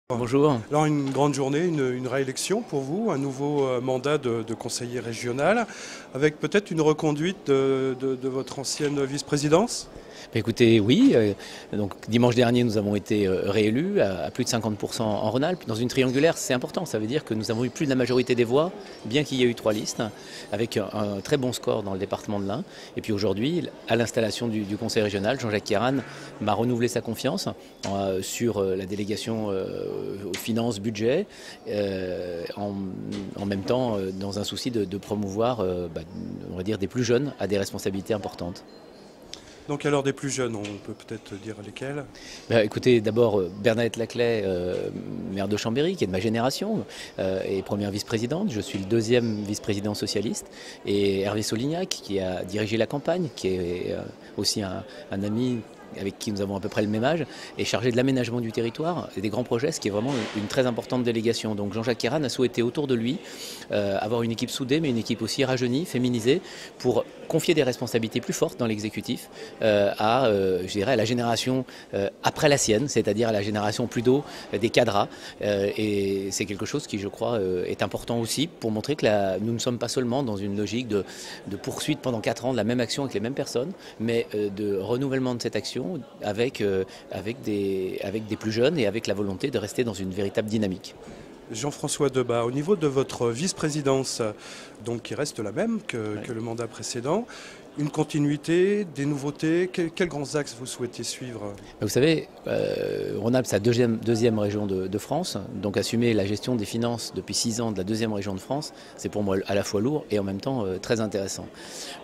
Bonjour. Alors une grande journée, une réélection pour vous, un nouveau mandat de conseiller régional, avec peut-être une reconduite de votre ancienne vice-présidence? Écoutez, oui, donc dimanche dernier, nous avons été réélus à plus de 50% en Rhône-Alpes. Dans une triangulaire, c'est important. Ça veut dire que nous avons eu plus de la majorité des voix, bien qu'il y ait eu 3 listes, avec un très bon score dans le département de l'Ain. Et puis aujourd'hui, à l'installation du conseil régional, Jean-Jacques Kieran m'a renouvelé sa confiance sur la délégation aux finances, budget, en même temps dans un souci de promouvoir, on va dire, des plus jeunes à des responsabilités importantes. Donc alors des plus jeunes, on peut peut-être dire lesquels? Écoutez, d'abord Bernadette Laclais, maire de Chambéry, qui est de ma génération, et première vice-présidente. Je suis le deuxième vice-président socialiste. Et Hervé Solignac, qui a dirigé la campagne, qui est aussi un ami avec qui nous avons à peu près le même âge, est chargé de l'aménagement du territoire et des grands projets, ce qui est vraiment une très importante délégation. Donc Jean-Jacques Kieran a souhaité autour de lui avoir une équipe soudée, mais une équipe aussi rajeunie, féminisée, pour confier des responsabilités plus fortes dans l'exécutif je dirais, à la génération après la sienne, c'est-à-dire à la génération plutôt des cadras. Et c'est quelque chose qui, je crois, est important aussi pour montrer que nous ne sommes pas seulement dans une logique de poursuite pendant 4 ans de la même action avec les mêmes personnes, mais de renouvellement de cette action avec des plus jeunes et avec la volonté de rester dans une véritable dynamique. Jean-François Debat, au niveau de votre vice-présidence, donc qui reste la même que le mandat précédent, une continuité, des nouveautés, quels grands axes vous souhaitez suivre? Vous savez, Rhône-Alpes, c'est la deuxième région de France, donc assumer la gestion des finances depuis 6 ans de la deuxième région de France, c'est pour moi à la fois lourd et en même temps très intéressant.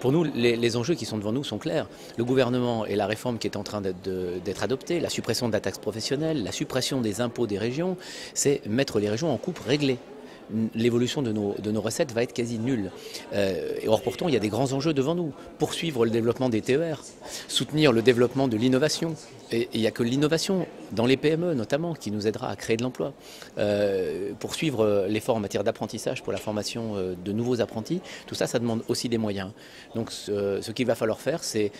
Pour nous, les enjeux qui sont devant nous sont clairs. Le gouvernement et la réforme qui est en train d'être adoptée, la suppression de la taxe professionnelle, la suppression des impôts des régions, c'est mettre les régions en coupe réglée. L'évolution de nos recettes va être quasi nulle. Or pourtant, il y a des grands enjeux devant nous. Poursuivre le développement des TER, soutenir le développement de l'innovation. Et il n'y a que l'innovation, dans les PME notamment, qui nous aidera à créer de l'emploi. Poursuivre l'effort en matière d'apprentissage pour la formation de nouveaux apprentis, tout ça, ça demande aussi des moyens. Donc ce qu'il va falloir faire, c'est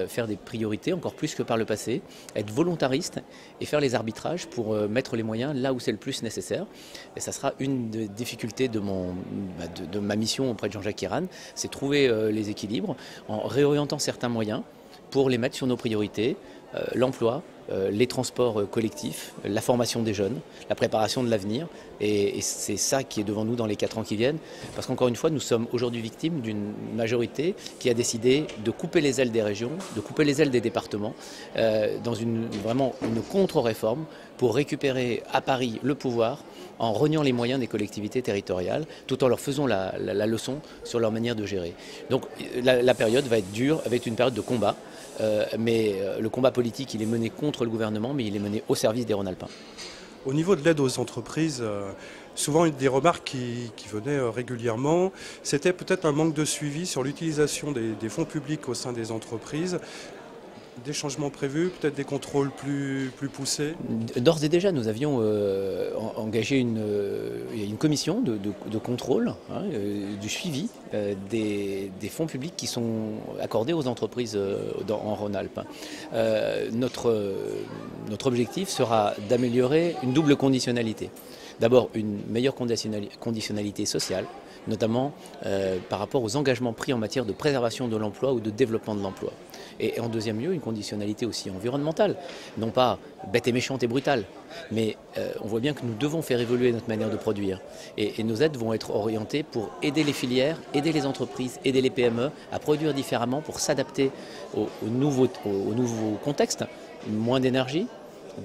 faire des priorités, encore plus que par le passé, être volontariste et faire les arbitrages pour mettre les moyens là où c'est le plus nécessaire. Et ça sera une des difficultés de ma mission auprès de Jean-Jacques Kieran, c'est trouver les équilibres en réorientant certains moyens pour les mettre sur nos priorités, l'emploi, les transports collectifs, la formation des jeunes, la préparation de l'avenir. Et c'est ça qui est devant nous dans les 4 ans qui viennent. Parce qu'encore une fois, nous sommes aujourd'hui victimes d'une majorité qui a décidé de couper les ailes des régions, de couper les ailes des départements, dans vraiment une contre-réforme pour récupérer à Paris le pouvoir en reniant les moyens des collectivités territoriales, tout en leur faisant la leçon sur leur manière de gérer. Donc la période va être dure, avec une période de combat, mais le combat politique, il est mené contre le gouvernement, mais il est mené au service des Rhône-Alpins. Au niveau de l'aide aux entreprises, souvent une des remarques qui venaient régulièrement, c'était peut-être un manque de suivi sur l'utilisation des fonds publics au sein des entreprises. Des changements prévus, peut-être des contrôles plus poussés? D'ores et déjà, nous avions engagé une commission de contrôle, du suivi des fonds publics qui sont accordés aux entreprises en Rhône-Alpes. Notre objectif sera d'améliorer une double conditionnalité. D'abord, une meilleure conditionnalité sociale, notamment par rapport aux engagements pris en matière de préservation de l'emploi ou de développement de l'emploi. Et en deuxième lieu, une conditionnalité aussi environnementale, non pas bête et méchante et brutale, mais on voit bien que nous devons faire évoluer notre manière de produire. Et nos aides vont être orientées pour aider les filières, aider les entreprises, aider les PME à produire différemment pour s'adapter au nouveau contexte. Moins d'énergie,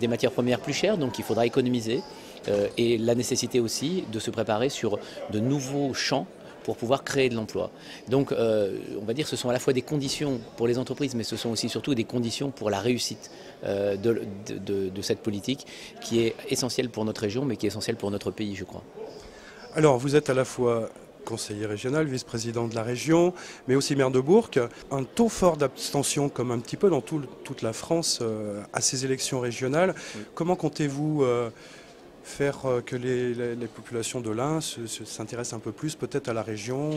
des matières premières plus chères, donc il faudra économiser. Et la nécessité aussi de se préparer sur de nouveaux champs pour pouvoir créer de l'emploi. Donc on va dire que ce sont à la fois des conditions pour les entreprises, mais ce sont aussi surtout des conditions pour la réussite de cette politique qui est essentielle pour notre région, mais qui est essentielle pour notre pays, je crois. Alors vous êtes à la fois conseiller régional, vice-président de la région, mais aussi maire de Bourg. Un taux fort d'abstention, comme un petit peu dans toute la France, à ces élections régionales. Oui. Comment comptez-vous faire que les populations de l'Ain s'intéressent un peu plus peut-être à la région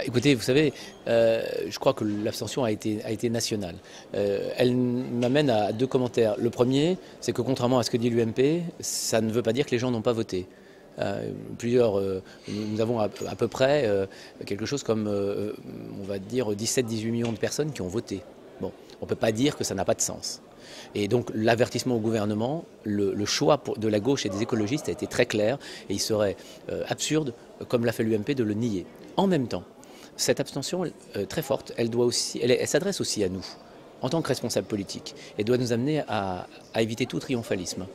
Écoutez, vous savez, je crois que l'abstention a été nationale. Elle m'amène à deux commentaires. Le premier, c'est que contrairement à ce que dit l'UMP, ça ne veut pas dire que les gens n'ont pas voté. Nous avons à peu près quelque chose comme, on va dire, 17-18 millions de personnes qui ont voté. Bon, on ne peut pas dire que ça n'a pas de sens. Et donc l'avertissement au gouvernement, le choix de la gauche et des écologistes a été très clair et il serait absurde, comme l'a fait l'UMP, de le nier. En même temps, cette abstention très forte, elle s'adresse aussi à nous, en tant que responsables politiques, et doit nous amener à éviter tout triomphalisme.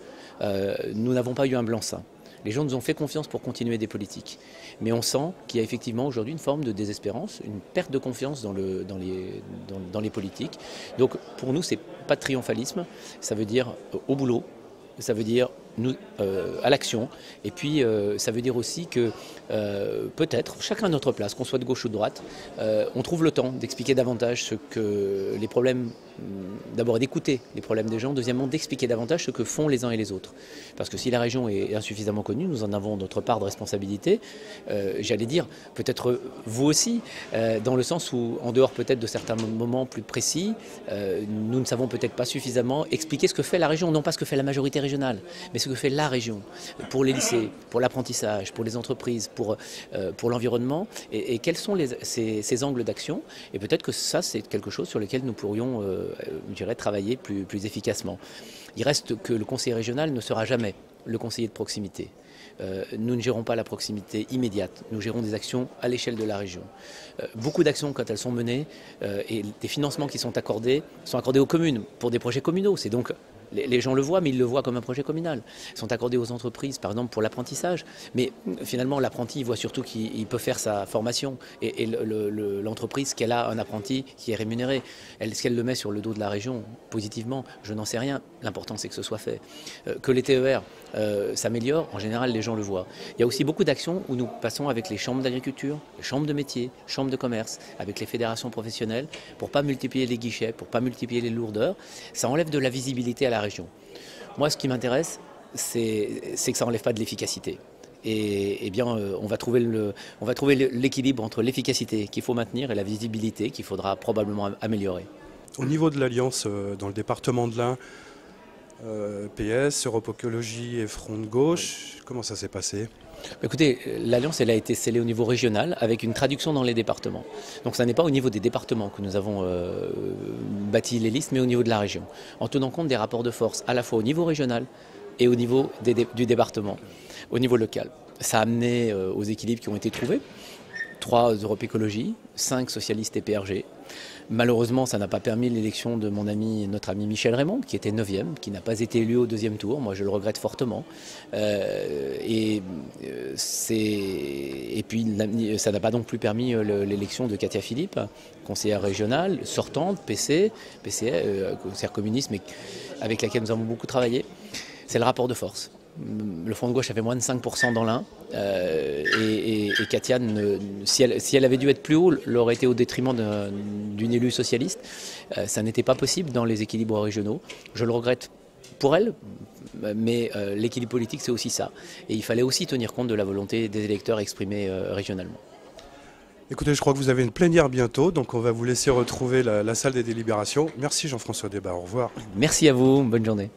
Nous n'avons pas eu un blanc-seing. Les gens nous ont fait confiance pour continuer des politiques. Mais on sent qu'il y a effectivement aujourd'hui une forme de désespérance, une perte de confiance dans les politiques. Donc pour nous, ce n'est pas de triomphalisme, ça veut dire au boulot, ça veut dire à l'action. Et puis ça veut dire aussi que peut-être, chacun à notre place, qu'on soit de gauche ou de droite, on trouve le temps d'expliquer davantage ce que les problèmes, d'abord d'écouter les problèmes des gens, deuxièmement d'expliquer davantage ce que font les uns et les autres. Parce que si la région est insuffisamment connue, nous en avons notre part de responsabilité. J'allais dire, peut-être vous aussi, dans le sens où, en dehors peut-être de certains moments plus précis, nous ne savons peut-être pas suffisamment expliquer ce que fait la région, non pas ce que fait la majorité régionale, mais ce que fait la région, pour les lycées, pour l'apprentissage, pour les entreprises, pour l'environnement, et quels sont ces angles d'action. Et peut-être que ça, c'est quelque chose sur lequel nous pourrions, je dirais, travailler plus efficacement. Il reste que le conseiller régional ne sera jamais le conseiller de proximité. Nous ne gérons pas la proximité immédiate, nous gérons des actions à l'échelle de la région. Beaucoup d'actions, quand elles sont menées, et des financements qui sont accordés aux communes pour des projets communaux. C'est donc les gens le voient, mais ils le voient comme un projet communal. Ils sont accordés aux entreprises, par exemple, pour l'apprentissage. Mais finalement, l'apprenti, il voit surtout qu'il peut faire sa formation. Et l'entreprise, qu'elle a un apprenti qui est rémunéré. Est-ce qu'elle le met sur le dos de la région positivement? Je n'en sais rien. L'important, c'est que ce soit fait. Que les TER s'améliorent, en général, les gens le voient. Il y a aussi beaucoup d'actions où nous passons avec les chambres d'agriculture, les chambres de métiers, chambres de commerce, avec les fédérations professionnelles, pour ne pas multiplier les guichets, pour ne pas multiplier les lourdeurs. Ça enlève de la visibilité à la région. Moi, ce qui m'intéresse, c'est que ça n'enlève pas de l'efficacité. Et bien, on va trouver l'équilibre entre l'efficacité qu'il faut maintenir et la visibilité qu'il faudra probablement améliorer. Au niveau de l'Alliance dans le département de l'Ain, PS, Europe Écologie et Front de Gauche, comment ça s'est passé? Écoutez, l'Alliance, elle a été scellée au niveau régional avec une traduction dans les départements. Donc ça n'est pas au niveau des départements que nous avons bâti les listes, mais au niveau de la région, en tenant compte des rapports de force à la fois au niveau régional et au niveau du département, au niveau local. Ça a amené aux équilibres qui ont été trouvés. 3 Europe Écologie, 5 socialistes et PRG. Malheureusement, ça n'a pas permis l'élection de notre ami Michel Raymond, qui était 9e, qui n'a pas été élu au 2e tour. Moi, je le regrette fortement. Et puis, ça n'a pas non plus permis l'élection de Katia Philippe, conseillère régionale, sortante, PC, conseillère communiste, mais avec laquelle nous avons beaucoup travaillé. C'est le rapport de force. Le Front de Gauche avait moins de 5% dans l'Ain et Katia, si elle avait dû être plus haut, l'aurait été au détriment d'une élue socialiste. Ça n'était pas possible dans les équilibres régionaux. Je le regrette pour elle, mais l'équilibre politique, c'est aussi ça. Et il fallait aussi tenir compte de la volonté des électeurs exprimée régionalement. Écoutez, je crois que vous avez une plénière bientôt, donc on va vous laisser retrouver la salle des délibérations. Merci Jean-François Debat, au revoir. Merci à vous, bonne journée.